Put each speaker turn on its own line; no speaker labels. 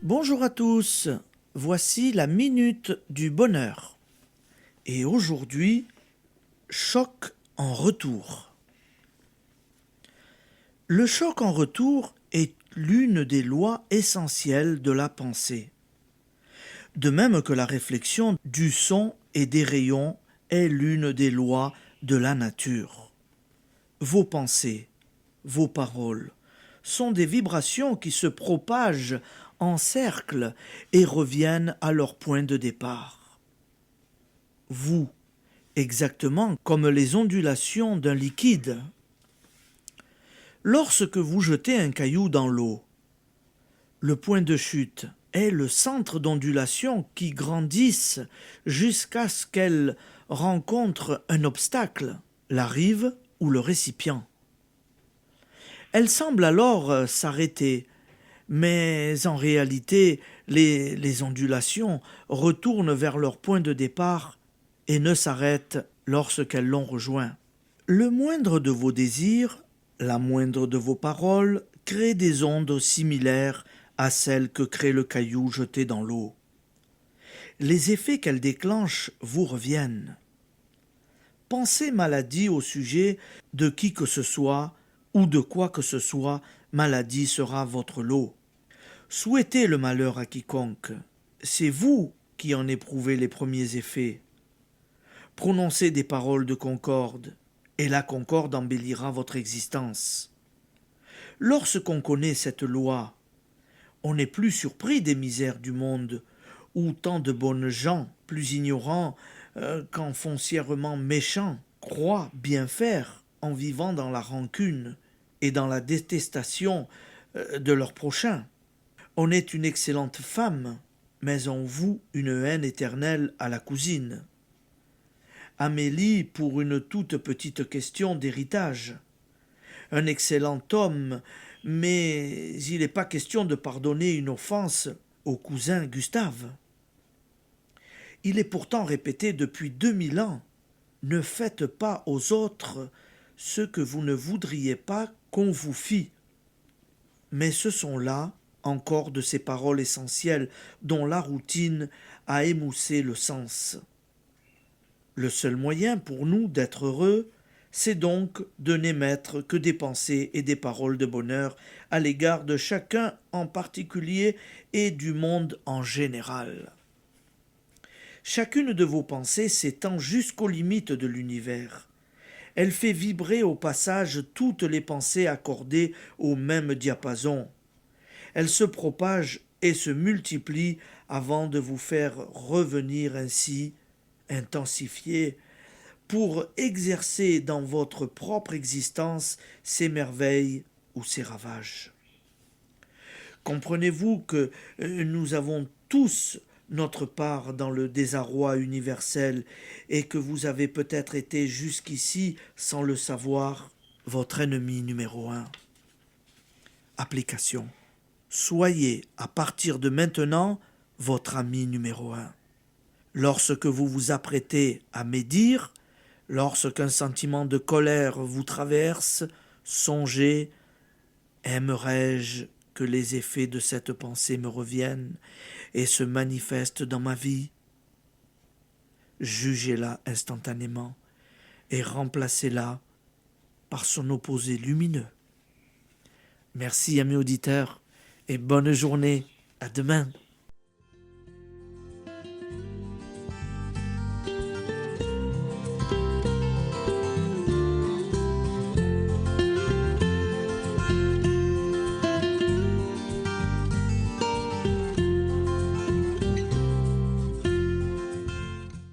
Bonjour à tous, voici la minute du bonheur. Et aujourd'hui, choc en retour. Le choc en retour est l'une des lois essentielles de la pensée. De même que la réflexion du son et des rayons est l'une des lois de la nature. Vos pensées, vos paroles, sont des vibrations qui se propagent en cercle et reviennent à leur point de départ. Vous, exactement comme les ondulations d'un liquide. Lorsque vous jetez un caillou dans l'eau, le point de chute est le centre d'ondulation qui grandissent jusqu'à ce qu'elle rencontre un obstacle, la rive ou le récipient. Elle semble alors s'arrêter, mais en réalité, les ondulations retournent vers leur point de départ et ne s'arrêtent lorsqu'elles l'ont rejoint. Le moindre de vos désirs, la moindre de vos paroles, crée des ondes similaires à celles que crée le caillou jeté dans l'eau. Les effets qu'elles déclenchent vous reviennent. Pensez maladie au sujet de qui que ce soit ou de quoi que ce soit, maladie sera votre lot. Souhaitez le malheur à quiconque, c'est vous qui en éprouvez les premiers effets. Prononcez des paroles de concorde, et la concorde embellira votre existence. Lorsqu'on connaît cette loi, on n'est plus surpris des misères du monde, où tant de bonnes gens, plus ignorants qu'en foncièrement méchants, croient bien faire en vivant dans la rancune et dans la détestation de leur prochain. On est une excellente femme, mais on voue une haine éternelle à la cousine. Amélie pour une toute petite question d'héritage. Un excellent homme, mais il n'est pas question de pardonner une offense au cousin Gustave. Il est pourtant répété depuis 2000 ans, ne faites pas aux autres ce que vous ne voudriez pas qu'on vous fît. Mais ce sont là encore de ces paroles essentielles dont la routine a émoussé le sens. Le seul moyen pour nous d'être heureux, c'est donc de n'émettre que des pensées et des paroles de bonheur à l'égard de chacun en particulier et du monde en général. Chacune de vos pensées s'étend jusqu'aux limites de l'univers. Elle fait vibrer au passage toutes les pensées accordées au même diapason. Elle se propage et se multiplie avant de vous faire revenir ainsi, intensifiée, pour exercer dans votre propre existence ses merveilles ou ses ravages. Comprenez-vous que nous avons tous notre part dans le désarroi universel et que vous avez peut-être été jusqu'ici, sans le savoir, votre ennemi numéro 1. Application. Soyez, à partir de maintenant, votre ami numéro 1. Lorsque vous vous apprêtez à médire, lorsqu'un sentiment de colère vous traverse, songez « Aimerais-je que les effets de cette pensée me reviennent et se manifestent dans ma vie ?» Jugez-la instantanément et remplacez-la par son opposé lumineux. Merci, amis auditeurs, et bonne journée. À demain.